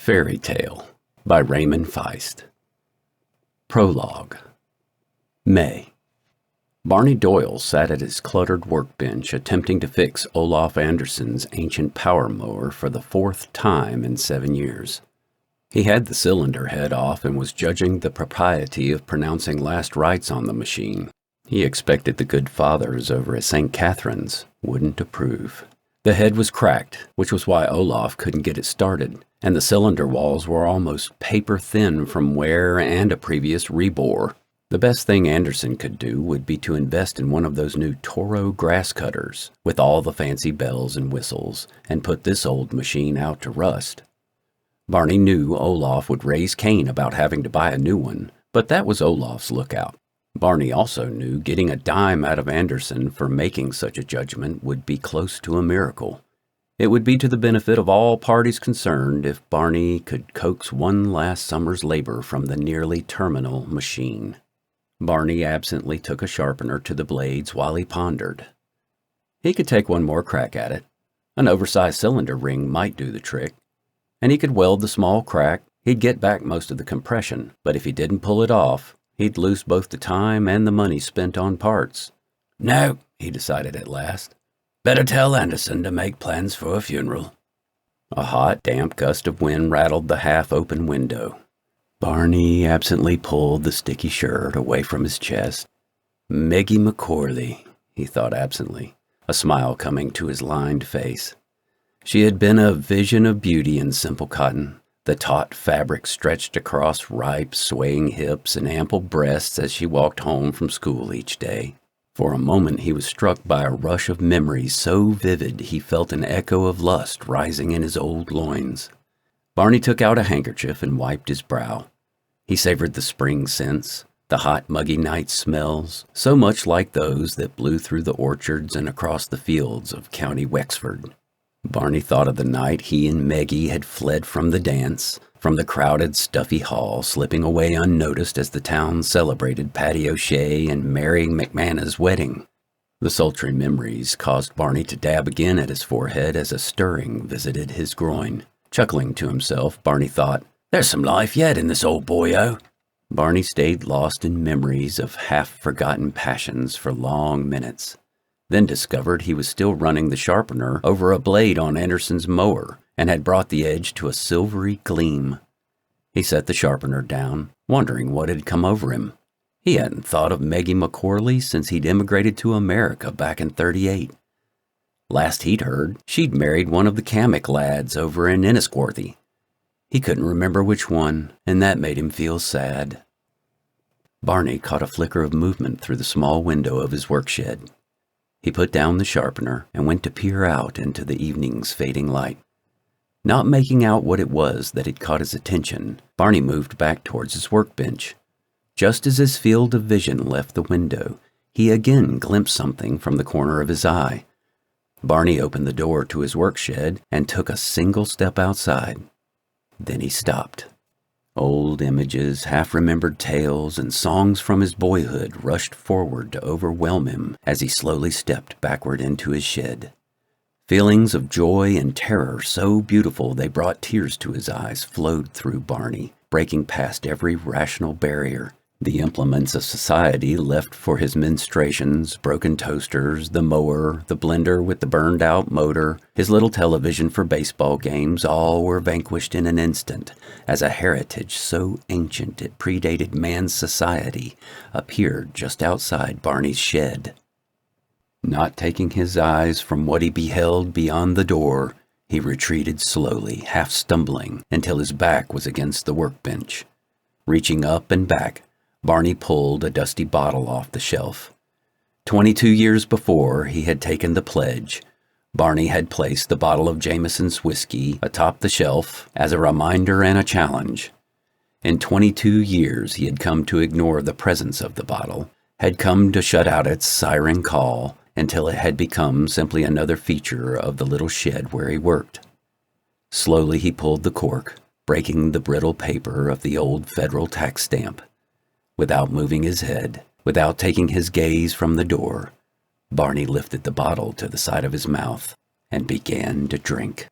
Faerie Tale by Raymond Feist. Prologue. May. Barney Doyle sat at his cluttered workbench attempting to fix Olaf Andersson's ancient power mower for the fourth time in 7 years. He had the cylinder head off and was judging the propriety of pronouncing last rites on the machine. He expected the good fathers over at St. Catherine's wouldn't approve. The head was cracked, which was why Olaf couldn't get it started, and the cylinder walls were almost paper thin from wear and a previous rebore. The best thing Andersson could do would be to invest in one of those new Toro grass cutters with all the fancy bells and whistles and put this old machine out to rust. Barney knew Olaf would raise Cain about having to buy a new one, but that was Olaf's lookout. Barney also knew getting a dime out of Andersson for making such a judgment would be close to a miracle. It would be to the benefit of all parties concerned if Barney could coax one last summer's labor from the nearly terminal machine. Barney absently took a sharpener to the blades while he pondered. He could take one more crack at it. An oversized cylinder ring might do the trick, and he could weld the small crack. He'd get back most of the compression, but if he didn't pull it off, he'd lose both the time and the money spent on parts. No, he decided at last. Better tell Andersson to make plans for a funeral. A hot, damp gust of wind rattled the half-open window. Barney absently pulled the sticky shirt away from his chest. Meggie McCorley, he thought absently, a smile coming to his lined face. She had been a vision of beauty in simple cotton. The taut fabric stretched across ripe, swaying hips and ample breasts as she walked home from school each day. For a moment he was struck by a rush of memories so vivid he felt an echo of lust rising in his old loins. Barney took out a handkerchief and wiped his brow. He savored the spring scents, the hot, muggy night smells, so much like those that blew through the orchards and across the fields of County Wexford. Barney thought of the night he and Meggie had fled from the dance, from the crowded, stuffy hall, slipping away unnoticed as the town celebrated Patty O'Shea and Mary McManus' wedding. The sultry memories caused Barney to dab again at his forehead as a stirring visited his groin. Chuckling to himself, Barney thought, "There's some life yet in this old boyo." Barney stayed lost in memories of half-forgotten passions for long minutes, then discovered he was still running the sharpener over a blade on Andersson's mower and had brought the edge to a silvery gleam. He set the sharpener down, wondering what had come over him. He hadn't thought of Meggie McCorley since he'd immigrated to America back in '38. Last he'd heard, she'd married one of the Kamek lads over in Enniscorthy. He couldn't remember which one, and that made him feel sad. Barney caught a flicker of movement through the small window of his workshed. He put down the sharpener and went to peer out into the evening's fading light. Not making out what it was that had caught his attention, Barney moved back towards his workbench. Just as his field of vision left the window, he again glimpsed something from the corner of his eye. Barney opened the door to his workshed and took a single step outside. Then he stopped. Old images, half-remembered tales, and songs from his boyhood rushed forward to overwhelm him as he slowly stepped backward into his shed. Feelings of joy and terror so beautiful they brought tears to his eyes flowed through Barney, breaking past every rational barrier. The implements of society left for his menstruations, broken toasters, the mower, the blender with the burned-out motor, his little television for baseball games, all were vanquished in an instant, as a heritage so ancient it predated man's society appeared just outside Barney's shed. Not taking his eyes from what he beheld beyond the door, he retreated slowly, half stumbling, until his back was against the workbench. Reaching up and back, Barney pulled a dusty bottle off the shelf. 22 years before he had taken the pledge, Barney had placed the bottle of Jameson's whiskey atop the shelf as a reminder and a challenge. In 22 years he had come to ignore the presence of the bottle, had come to shut out its siren call until it had become simply another feature of the little shed where he worked. Slowly he pulled the cork, breaking the brittle paper of the old federal tax stamp. Without moving his head, without taking his gaze from the door, Barney lifted the bottle to the side of his mouth and began to drink.